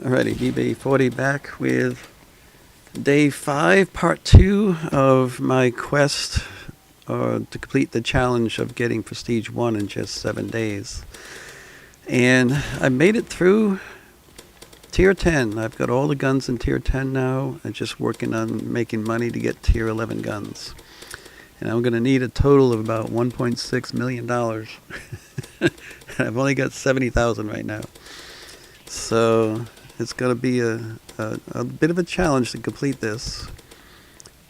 Alrighty, BB40 back with day 5, part 2 of my quest to complete the challenge of getting Prestige 1 in just 7 days. And I made it through Tier 10. I've got all the guns in Tier 10 now. I'm just working on making money to get Tier 11 guns. And I'm going to need a total of about $1.6 million. I've only got 70,000 right now. So it's going to be a bit of a challenge to complete this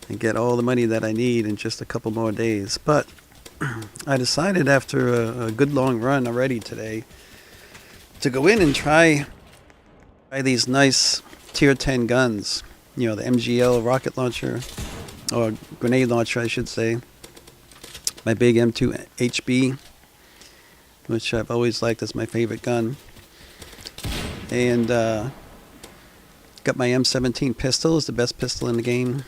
and get all the money that I need in just a couple more days. But I decided after a good long run already today to go in and try these nice Tier 10 guns. You know, the MGL rocket launcher, or grenade launcher I should say. My big M2 HB, which I've always liked as my favorite gun. And got my M17 pistol, is the best pistol in the game.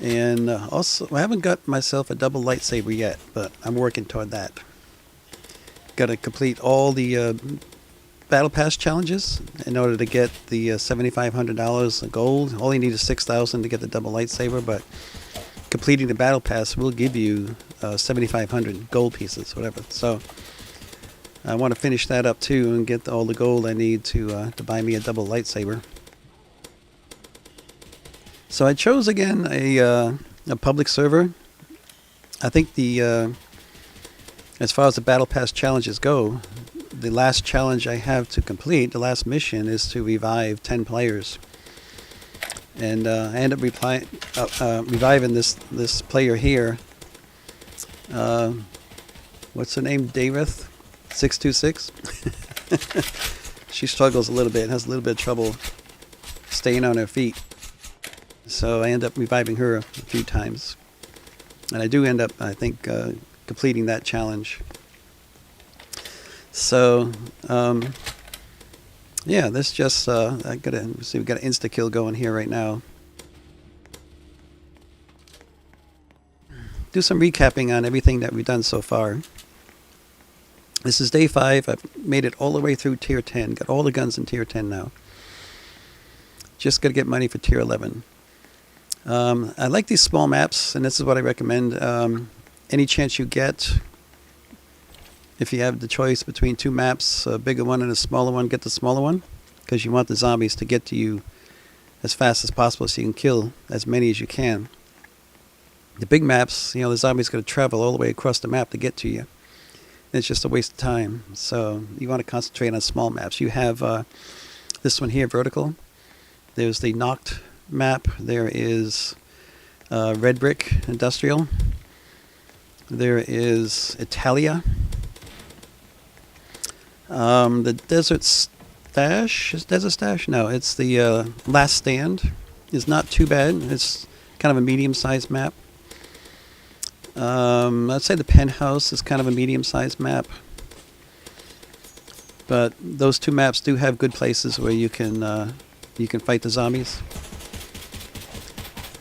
And also, I haven't got myself a double lightsaber yet, but I'm working toward that. Got to complete all the Battle Pass challenges in order to get the $7,500 of gold. All you need is 6,000 to get the double lightsaber, but completing the Battle Pass will give you 7,500 gold pieces, whatever. So I want to finish that up too and get all the gold I need to buy me a double lightsaber. So I chose again a public server. I think the as far as the Battle Pass challenges go, the last challenge I have to complete, the last mission, is to revive 10 players. And I end up reviving this player here. What's her name? Davith 626. She struggles a little bit, has a little bit of trouble staying on her feet. So I end up reviving her a few times. And I do end up, I think, completing that challenge. So, yeah, this just, I gotta see, we got an insta-kill going here right now. Do some recapping on everything that we've done so far. This is day 5. I've made it all the way through Tier 10. Got all the guns in Tier 10 now. Just gotta get money for Tier 11. I like these small maps, and this is what I recommend. Any chance you get, if you have the choice between 2 maps, a bigger one and a smaller one, get the smaller one, because you want the zombies to get to you as fast as possible so you can kill as many as you can. The big maps, you know, the zombies got to travel all the way across the map to get to you. It's just a waste of time. So you want to concentrate on small maps. You have this one here, vertical. There's the Knocked map. There is Red Brick Industrial. There is Italia. The Desert Stash. Is Desert Stash? No, it's the Last Stand. It's not too bad. It's kind of a medium-sized map. I'd say the Penthouse is kind of a medium-sized map. But those 2 maps do have good places where you can fight the zombies.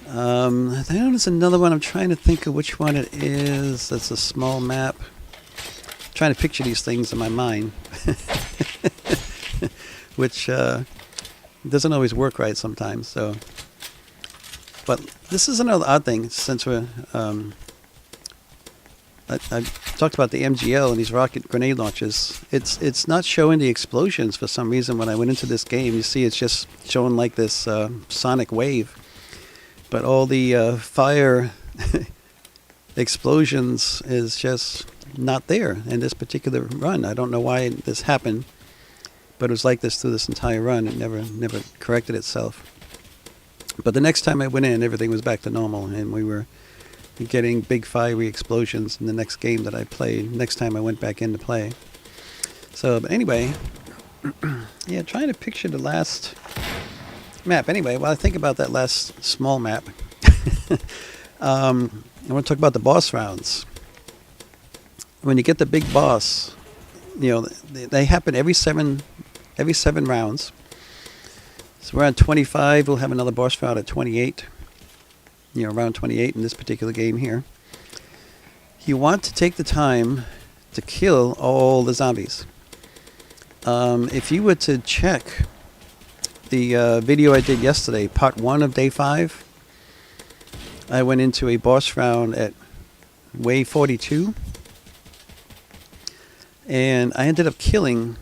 There's another one. I'm trying to think of which one it is. That's a small map. I'm trying to picture these things in my mind, which doesn't always work right sometimes. So, but this is another odd thing. Since we're I talked about the MGL and these rocket grenade launches. It's not showing the explosions for some reason. When I went into this game, you see it's just showing like this sonic wave. But all the fire explosions is just not there in this particular run. I don't know why this happened, but it was like this through this entire run. It never corrected itself. But the next time I went in, everything was back to normal, and we were getting big fiery explosions in the next game that I played. Next time I went back in to play. So, but anyway, yeah, trying to picture the last map. Anyway, while I think about that last small map, I want to talk about the boss rounds. When you get the big boss, you know, they happen every seven rounds. So we're on 25. We'll have another boss round at 28. You know, around 28 in this particular game here. You want to take the time to kill all the zombies. If you were to check the video I did yesterday, part 1 of day 5, I went into a boss round at wave 42, and I ended up killing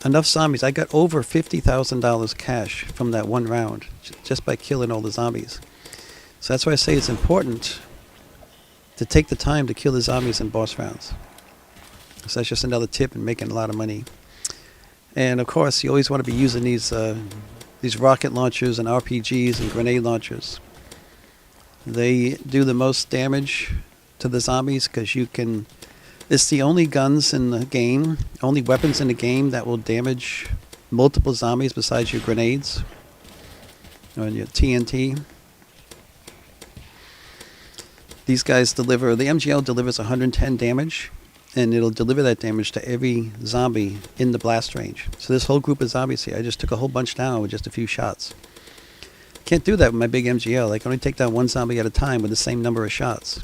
enough zombies. I got over $50,000 cash from that one round just by killing all the zombies. So that's why I say it's important to take the time to kill the zombies in boss rounds. So that's just another tip in making a lot of money. And of course, you always want to be using these rocket launchers and RPGs and grenade launchers. They do the most damage to the zombies because you can... It's the only guns in the game, only weapons in the game that will damage multiple zombies besides your grenades or your TNT. These guys deliver... The MGL delivers 110 damage, and it'll deliver that damage to every zombie in the blast range. So this whole group of zombies here, I just took a whole bunch down with just a few shots. Can't do that with my big MGL. I can only take down one zombie at a time with the same number of shots.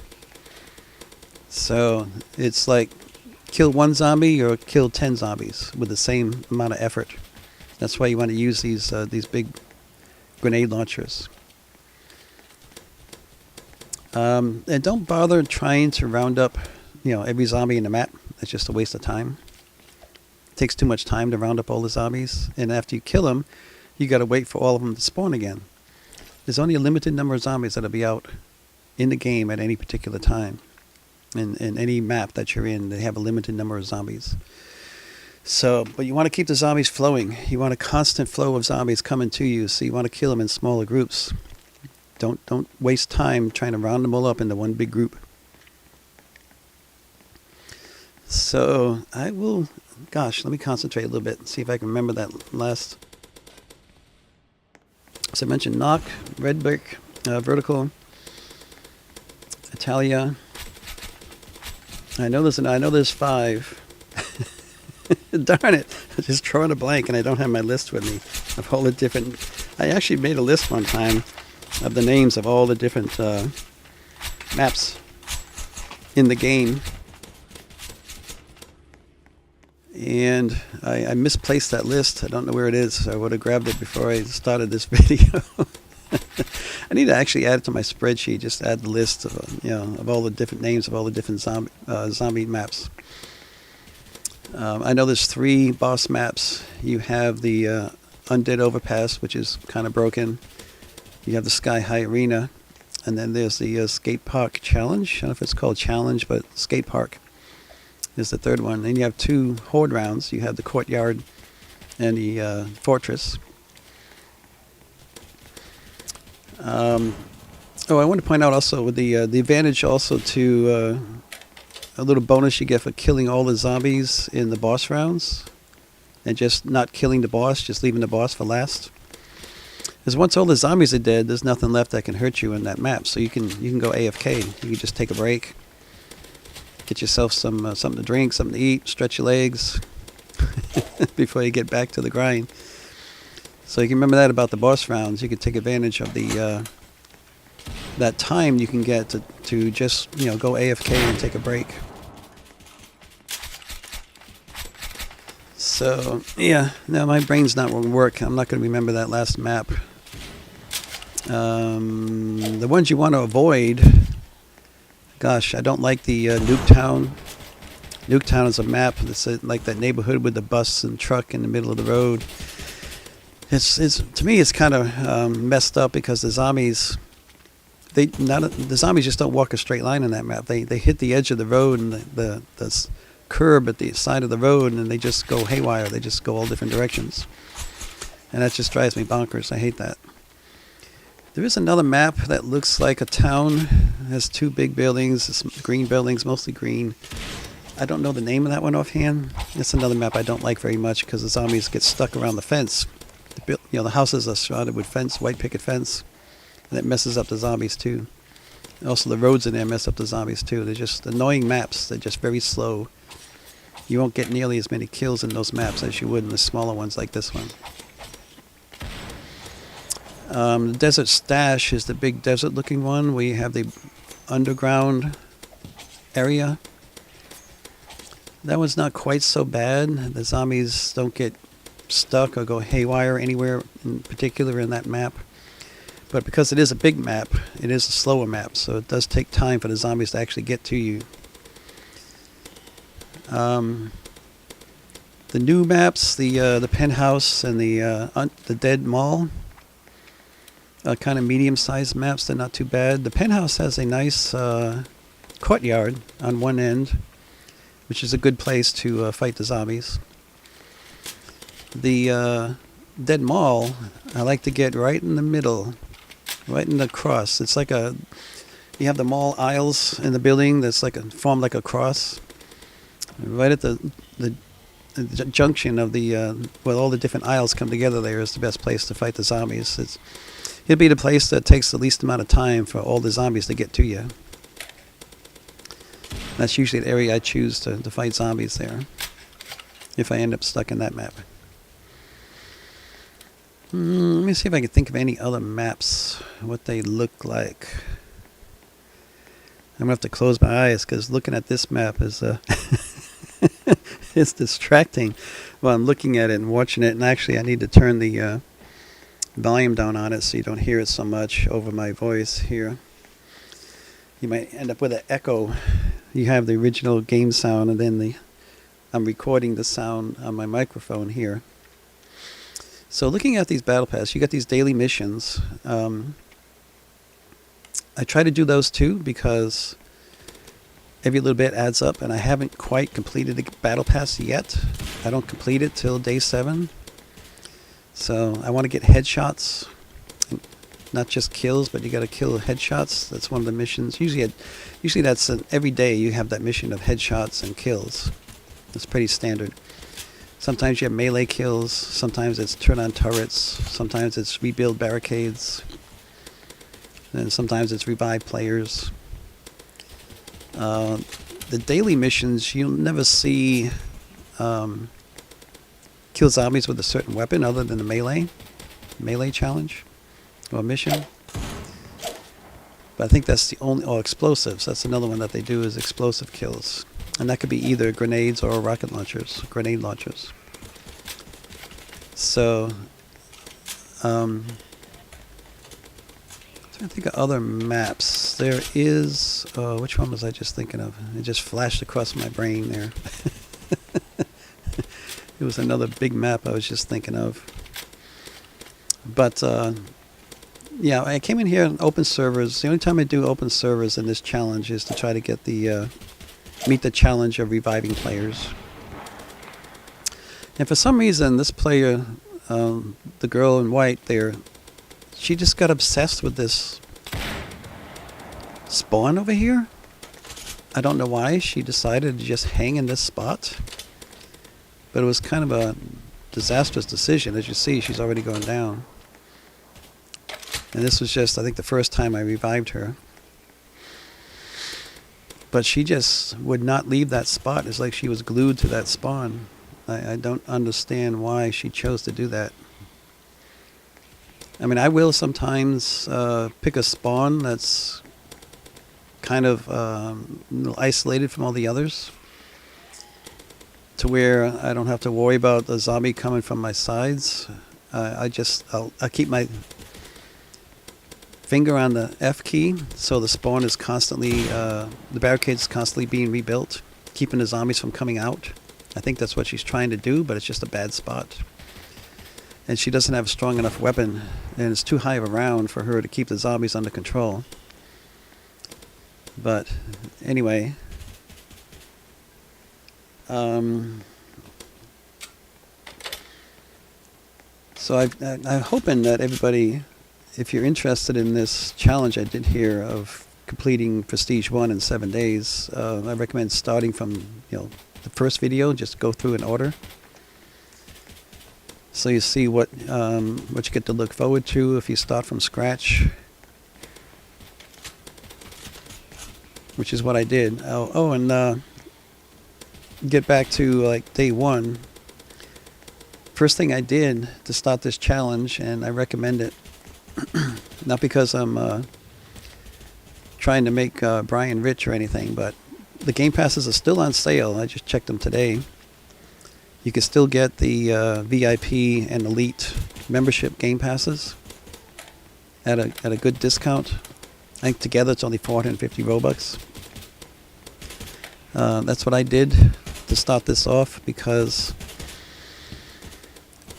So it's like kill one zombie or kill 10 zombies with the same amount of effort. That's why you want to use these big grenade launchers. And don't bother trying to round up, every zombie in the map. It's just a waste of time. It takes too much time to round up all the zombies, and after you kill them, you got to wait for all of them to spawn again. There's only a limited number of zombies that'll be out in the game at any particular time. In any map that you're in, they have a limited number of zombies. So, but you want to keep the zombies flowing. You want a constant flow of zombies coming to you, so you want to kill them in smaller groups. Don't waste time trying to round them all up into one big group. So I will, let me concentrate a little bit and see if I can remember that last. So I mentioned Knock, Red Brick, Vertical, Italia. I know there's 5. Darn it! I'm just drawing a blank, and I don't have my list with me of all the different. I actually made a list one time of the names of all the different maps in the game, and I misplaced that list. I don't know where it is. So I would have grabbed it before I started this video. I need to actually add it to my spreadsheet. Just add the list of all the different names of all the different zombie maps. I know there's 3 boss maps. You have the Undead Overpass, which is kind of broken. You have the Sky High Arena, and then there's the Skate Park Challenge. I don't know if it's called Challenge, but Skate Park is the 3rd one. Then you have 2 Horde rounds. You have the Courtyard and the Fortress. I want to point out also with the advantage also to a little bonus you get for killing all the zombies in the boss rounds, and just not killing the boss, just leaving the boss for last. Because once all the zombies are dead, there's nothing left that can hurt you in that map. So you can go AFK. You can just take a break, get yourself some something to drink, something to eat, stretch your legs before you get back to the grind. So you can remember that about the boss rounds. You can take advantage of the that time you can get to just go AFK and take a break. So yeah, no, my brain's not going to work. I'm not going to remember that last map. The ones you want to avoid. Gosh, I don't like the Nuketown. Nuketown is a map that's like that neighborhood with the bus and truck in the middle of the road. It's to me, it's kind of messed up because the zombies, the zombies just don't walk a straight line in that map. They hit the edge of the road and the curb at the side of the road, and they just go haywire. They just go all different directions, and that just drives me bonkers. I hate that. There is another map that looks like a town. It has 2 big buildings, green buildings, mostly green. I don't know the name of that one offhand. It's another map I don't like very much because the zombies get stuck around the fence. The houses are surrounded with fence, white picket fence, and it messes up the zombies too. And also the roads in there mess up the zombies too. They're just annoying maps. They're just very slow. You won't get nearly as many kills in those maps as you would in the smaller ones like this one. The Desert Stash is the big desert-looking one where you have the underground area. That one's not quite so bad. The zombies don't get stuck or go haywire anywhere in particular in that map. But because it is a big map, it is a slower map, so it does take time for the zombies to actually get to you. The new maps, the penthouse and the dead mall, kind of medium-sized maps. They're not too bad. The penthouse has a nice courtyard on one end, which is a good place to fight the zombies. The dead mall, I like to get right in the middle, right in the cross. It's like you have the mall aisles in the building that's formed like a cross. Right at the junction of where all the different aisles come together there is the best place to fight the zombies. It'd be the place that takes the least amount of time for all the zombies to get to you. That's usually the area I choose to fight zombies there, if I end up stuck in that map. Let me see if I can think of any other maps, what they look like. I'm going to have to close my eyes because looking at this map is it's distracting while I'm looking at it and watching it. And actually, I need to turn the volume down on it so you don't hear it so much over my voice here. You might end up with an echo. You have the original game sound, and then I'm recording the sound on my microphone here. So looking at these battle pass, you got these daily missions. I try to do those too because every little bit adds up, and I haven't quite completed the battle pass yet. I don't complete it till day 7. So I want to get headshots, not just kills, but you got to kill headshots. That's one of the missions. Usually that's every day you have that mission of headshots and kills. That's pretty standard. Sometimes you have melee kills. Sometimes it's turn on turrets. Sometimes it's rebuild barricades. And sometimes it's revive players. The daily missions, you'll never see kill zombies with a certain weapon other than the melee challenge or mission. But I think that's the only, or explosives. That's another one that they do is explosive kills. And that could be either grenades or rocket launchers, grenade launchers. So, I think of other maps. There is, which one was I just thinking of? It just flashed across my brain there. It was another big map I was just thinking of. But, yeah, I came in here on open servers. The only time I do open servers in this challenge is to try to get meet the challenge of reviving players. And for some reason, this player, the girl in white there, she just got obsessed with this spawn over here. I don't know why she decided to just hang in this spot. But it was kind of a disastrous decision. As you see, she's already gone down. And this was just, I think, the first time I revived her. But she just would not leave that spot. It's like she was glued to that spawn. I don't understand why she chose to do that. I mean, I will sometimes pick a spawn that's kind of isolated from all the others, to where I don't have to worry about the zombie coming from my sides. I'll keep my finger on the F key, so the spawn is constantly, the barricade is constantly being rebuilt, keeping the zombies from coming out. I think that's what she's trying to do, but it's just a bad spot. And she doesn't have a strong enough weapon, and it's too high of a round for her to keep the zombies under control. But anyway, so I'm hoping that everybody, if you're interested in this challenge I did here of completing Prestige 1 in 7 days, I recommend starting from the first video. Just go through in order, so you see what you get to look forward to if you start from scratch, which is what I did. And get back to like day 1. First thing I did to start this challenge, and I recommend it, not because I'm trying to make Brian rich or anything, but the Game Passes are still on sale. I just checked them today. You can still get the VIP and Elite membership game passes at a good discount. I think together it's only 450 Robux. That's what I did to start this off, because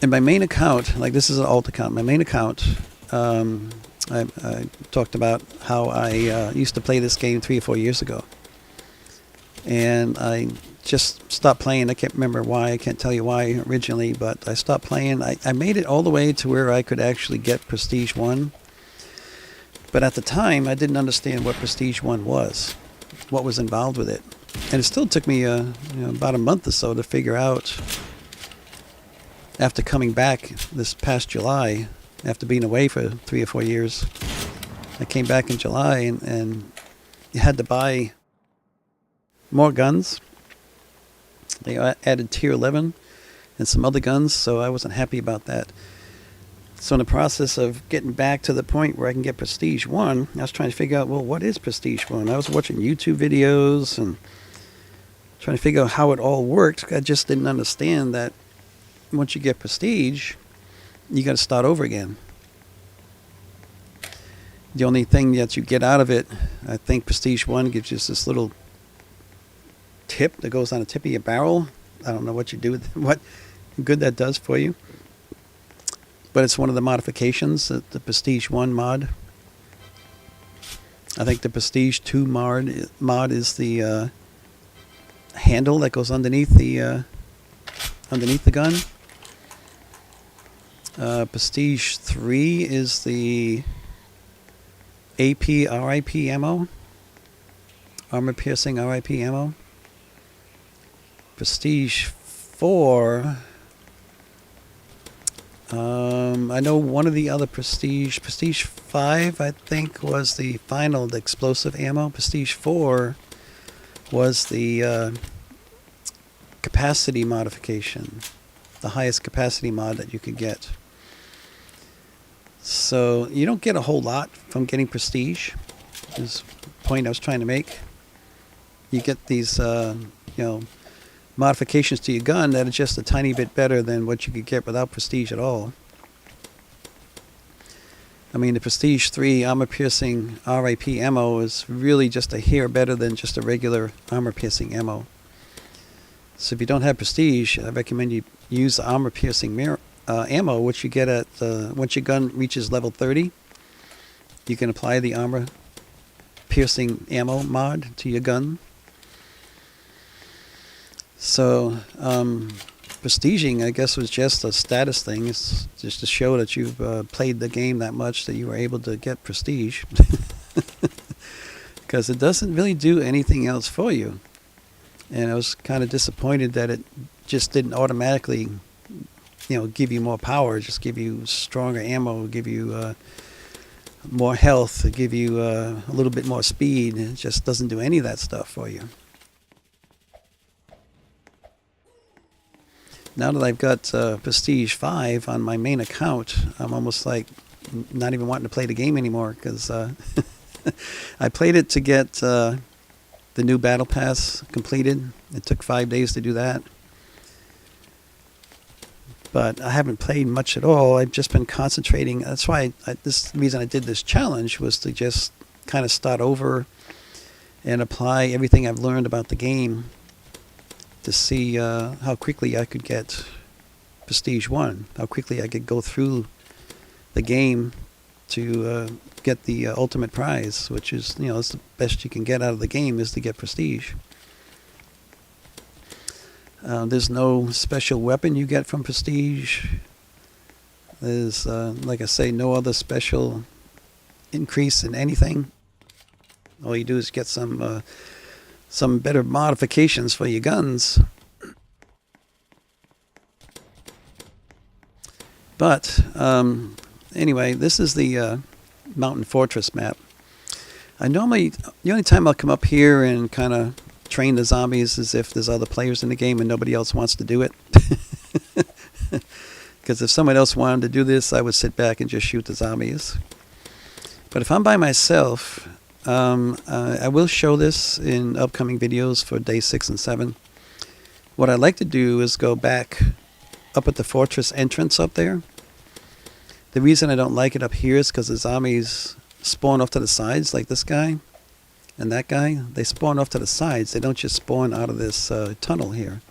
in my main account, like this is an alt account, my main account, I talked about how I used to play this game 3 or 4 years ago. And I just stopped playing. I can't remember why. I can't tell you why originally, but I stopped playing. I made it all the way to where I could actually get Prestige 1. But at the time, I didn't understand what Prestige 1 was, what was involved with it. And it still took me about a month or so to figure out, after coming back this past July, after being away for 3 or 4 years. I came back in July, and you had to buy more guns. They added tier 11 and some other guns, so I wasn't happy about that. So in the process of getting back to the point where I can get Prestige 1, I was trying to figure out, well, what is Prestige 1? I was watching YouTube videos and trying to figure out how it all worked. I just didn't understand that once you get Prestige, you got to start over again. The only thing that you get out of it, I think Prestige 1 gives you this little tip that goes on the tip of your barrel. I don't know what you do with it, what good that does for you. But it's one of the modifications, the Prestige 1 mod. I think the Prestige 2 mod is the handle that goes underneath the gun. Prestige 3 is the AP RIP ammo. Armor piercing RIP ammo. Prestige 4... I know one of the other Prestige 5, I think, was the final, the explosive ammo. Prestige 4 was the capacity modification, the highest capacity mod that you could get. So you don't get a whole lot from getting Prestige, is the point I was trying to make. You get these, modifications to your gun that are just a tiny bit better than what you could get without Prestige at all. I mean, the Prestige 3 armor-piercing RIP ammo is really just a hair better than just a regular armor-piercing ammo. So if you don't have Prestige, I recommend you use the armor-piercing ammo, which you get at once your gun reaches level 30. You can apply the armor-piercing ammo mod to your gun. So, prestiging, I guess, was just a status thing. It's just to show that you've played the game that much that you were able to get Prestige. Because it doesn't really do anything else for you. And I was kind of disappointed that it just didn't automatically, give you more power, just give you stronger ammo, give you more health, give you a little bit more speed. It just doesn't do any of that stuff for you. Now that I've got Prestige 5 on my main account, I'm almost like not even wanting to play the game anymore, because I played it to get the new Battle Pass completed. It took 5 days to do that. But I haven't played much at all. I've just been concentrating. That's why the reason I did this challenge was to just kind of start over and apply everything I've learned about the game to see how quickly I could get Prestige 1, how quickly I could go through the game to get the ultimate prize, which is, it's the best you can get out of the game, is to get Prestige. There's no special weapon you get from Prestige. There's, like I say, no other special increase in anything. All you do is get some better modifications for your guns. But anyway, this is the Mountain Fortress map. The only time I'll come up here and kind of train the zombies is if there's other players in the game and nobody else wants to do it. Because if someone else wanted to do this, I would sit back and just shoot the zombies. But if I'm by myself, I will show this in upcoming videos for day 6 and 7. What I like to do is go back up at the fortress entrance up there. The reason I don't like it up here is because the zombies spawn off to the sides, like this guy and that guy. They spawn off to the sides. They don't just spawn out of this tunnel here.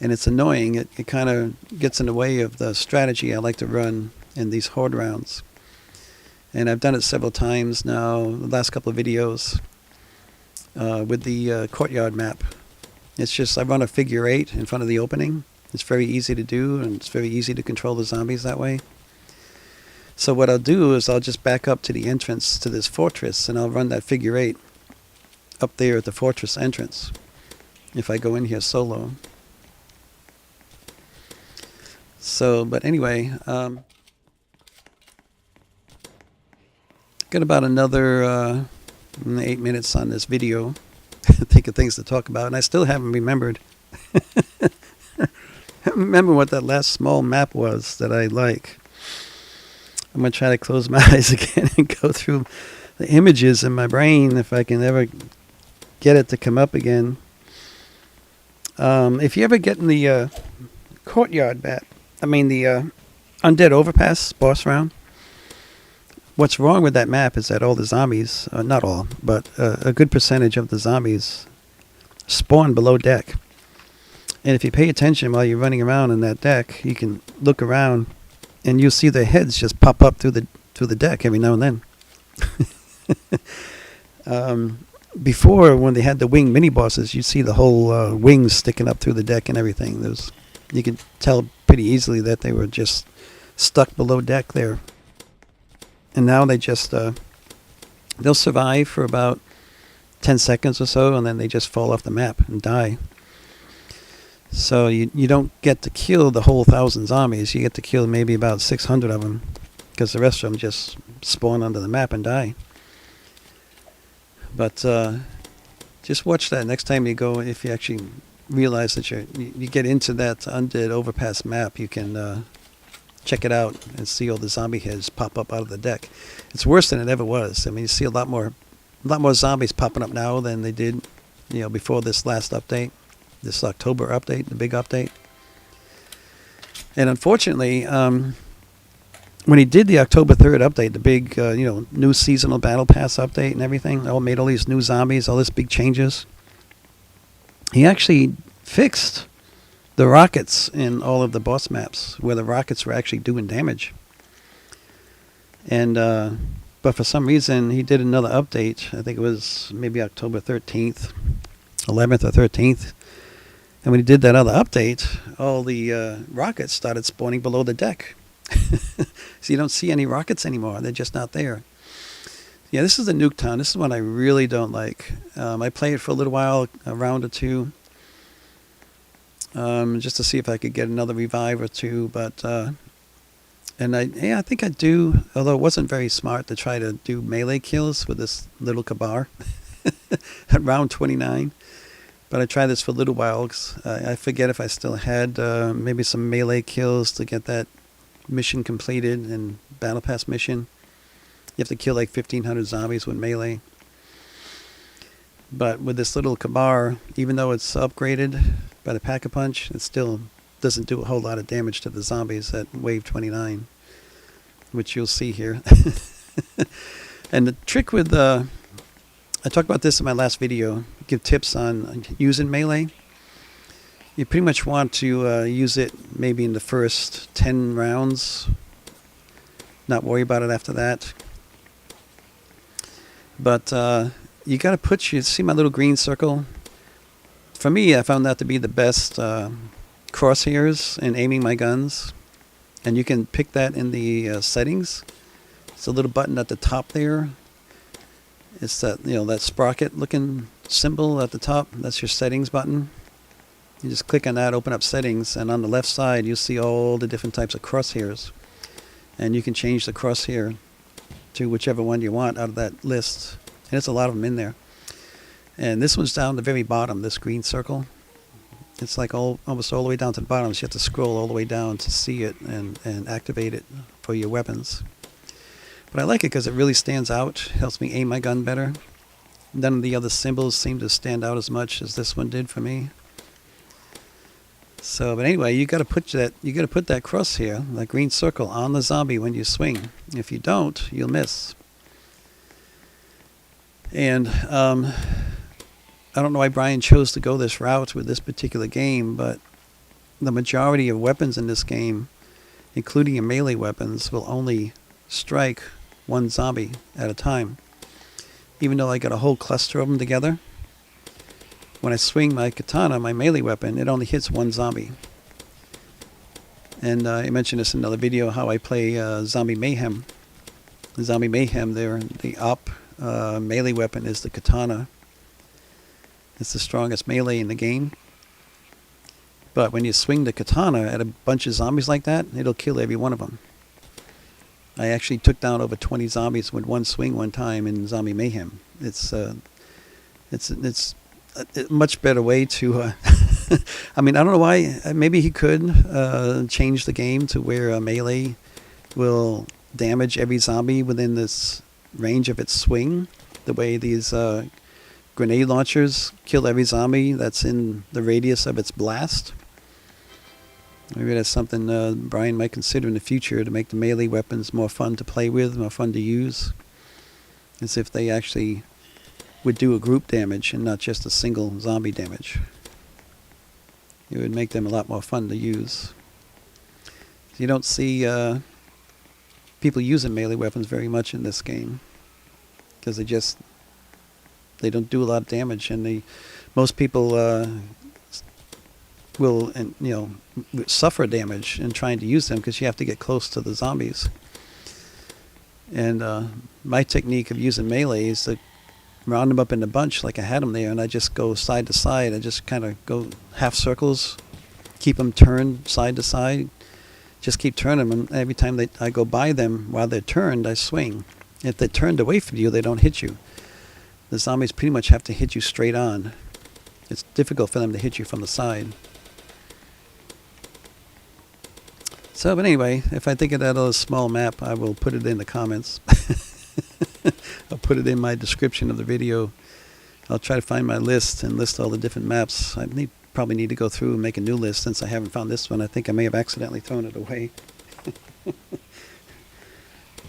And it's annoying. It kind of gets in the way of the strategy I like to run in these horde rounds. And I've done it several times now, the last couple of videos, with the courtyard map. It's just, I run a figure 8 in front of the opening. It's very easy to do, and it's very easy to control the zombies that way. So what I'll do is I'll just back up to the entrance to this fortress, and I'll run that figure 8 up there at the fortress entrance if I go in here solo. So, but anyway, got about another 8 minutes on this video. Think of things to talk about, and I still haven't remembered. I remember what that last small map was that I like. I'm going to try to close my eyes again and go through the images in my brain if I can ever get it to come up again. If you ever get in the courtyard map, the Undead Overpass boss round, what's wrong with that map is that all the zombies, not all, but a good percentage of the zombies spawn below deck. And if you pay attention while you're running around in that deck, you can look around and you'll see their heads just pop up through the deck every now and then. Before, when they had the wing mini bosses, you'd see the whole wings sticking up through the deck and everything. You could tell pretty easily that they were just stuck below deck there. And now they just they'll survive for about 10 seconds or so, and then they just fall off the map and die. So you don't get to kill the whole 1,000 zombies. You get to kill maybe about 600 of them, because the rest of them just spawn onto the map and die. But just watch that next time you go. If you actually realize that you get into that Undead Overpass map, you can check it out and see all the zombie heads pop up out of the deck. It's worse than it ever was. I mean, you see a lot more zombies popping up now than they did, before this last update, this October update, the big update. And unfortunately, when he did the October 3rd update, the big, new seasonal battle pass update and everything, made all these new zombies, all these big changes, he actually fixed the rockets in all of the boss maps where the rockets were actually doing damage. And but for some reason he did another update. I think it was maybe October 13th, 11th or 13th. And when he did that other update, all the rockets started spawning below the deck. So you don't see any rockets anymore. They're just not there. Yeah, this is the Nuke Town. This is one I really don't like. I played it for a little while, a round or two, just to see if I could get another revive or two. But I think I do, although it wasn't very smart to try to do melee kills with this little Kabar at round 29. But I tried this for a little while. I forget if I still had maybe some melee kills to get that mission completed and Battle Pass mission. You have to kill like 1,500 zombies with melee. But with this little Kabar, even though it's upgraded by the Pack-a-Punch, it still doesn't do a whole lot of damage to the zombies at wave 29, which you'll see here. And the trick with I talked about this in my last video, give tips on using melee. You pretty much want to use it maybe in the first 10 rounds, not worry about it after that. But you got to see my little green circle? For me, I found that to be the best crosshairs in aiming my guns. And you can pick that in the settings. It's a little button at the top there. It's that, that sprocket looking symbol at the top. That's your settings button. You just click on that, open up settings, and on the left side you'll see all the different types of crosshairs. And you can change the crosshair to whichever one you want out of that list. And there's a lot of them in there. And this one's down the very bottom, this green circle. It's like almost all the way down to the bottom, so you have to scroll all the way down to see it and activate it for your weapons. But I like it because it really stands out, helps me aim my gun better. None of the other symbols seem to stand out as much as this one did for me. So, but anyway, you got to put that cross here, that green circle, on the zombie when you swing. If you don't, you'll miss. And I don't know why Brian chose to go this route with this particular game, but the majority of weapons in this game, including your melee weapons, will only strike one zombie at a time. Even though I got a whole cluster of them together, when I swing my katana, my melee weapon, it only hits one zombie. And I mentioned this in another video, how I play Zombie Mayhem. Zombie Mayhem, the op melee weapon is the katana. It's the strongest melee in the game. But when you swing the katana at a bunch of zombies like that, it'll kill every one of them. I actually took down over 20 zombies with one swing one time in Zombie Mayhem. It's a much better way to... I mean, I don't know why. Maybe he could change the game to where melee will damage every zombie within this range of its swing, the way these grenade launchers kill every zombie that's in the radius of its blast. Maybe that's something Brian might consider in the future to make the melee weapons more fun to play with, more fun to use. As if they actually would do a group damage and not just a single zombie damage. It would make them a lot more fun to use. You don't see people using melee weapons very much in this game, because they don't do a lot of damage, and most people will suffer damage in trying to use them because you have to get close to the zombies. And my technique of using melee is to round them up in a bunch like I had them there, and I just go side to side. I just kind of go half circles, keep them turned side to side, just keep turning them. And every time I go by them while they're turned, I swing. If they're turned away from you, they don't hit you. The zombies pretty much have to hit you straight on. It's difficult for them to hit you from the side. So, but anyway, if I think of that other small map, I will put it in the comments. I'll put it in my description of the video. I'll try to find my list and list all the different maps. I probably need to go through and make a new list since I haven't found this one. I think I may have accidentally thrown it away.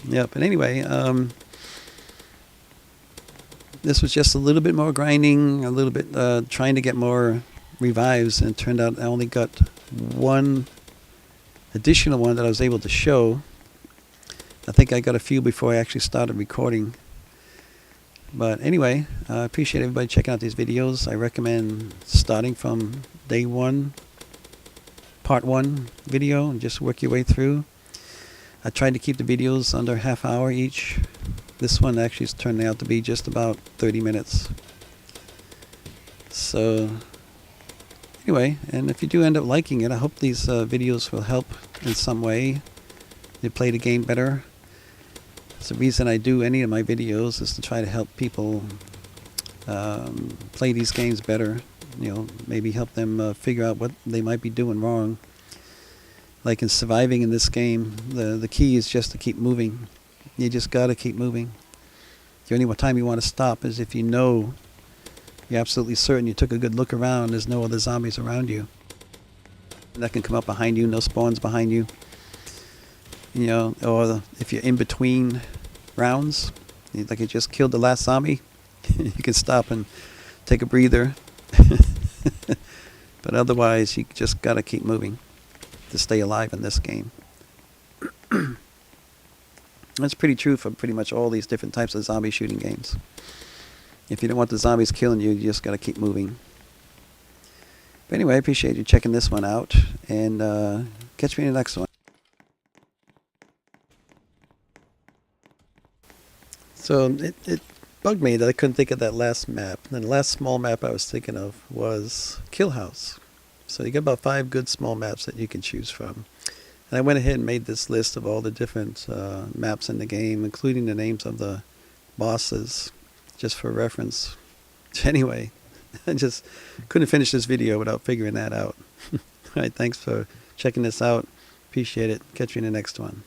Yeah, but anyway, this was just a little bit more grinding, a little bit trying to get more revives, and it turned out I only got one additional one that I was able to show. I think I got a few before I actually started recording. But anyway, I appreciate everybody checking out these videos. I recommend starting from day one, part one video, and just work your way through. I tried to keep the videos under half hour each. This one actually is turning out to be just about 30 minutes. So anyway, and if you do end up liking it, I hope these videos will help in some way. They play the game better. It's the reason I do any of my videos, is to try to help people play these games better. Maybe help them figure out what they might be doing wrong. Like in surviving in this game, the key is just to keep moving. You just got to keep moving. The only time you want to stop is if you're absolutely certain you took a good look around, there's no other zombies around you. That can come up behind you, no spawns behind you. Or if you're in between rounds, like you just killed the last zombie, you can stop and take a breather. But otherwise, you just got to keep moving to stay alive in this game. That's pretty true for pretty much all these different types of zombie shooting games. If you don't want the zombies killing you, you just got to keep moving. But anyway, I appreciate you checking this one out, and catch me in the next one. So it bugged me that I couldn't think of that last map. And the last small map I was thinking of was Kill House. So you got about 5 good small maps that you can choose from. And I went ahead and made this list of all the different maps in the game, including the names of the bosses, just for reference. Anyway, I just couldn't finish this video without figuring that out. All right, thanks for checking this out. Appreciate it. Catch you in the next one.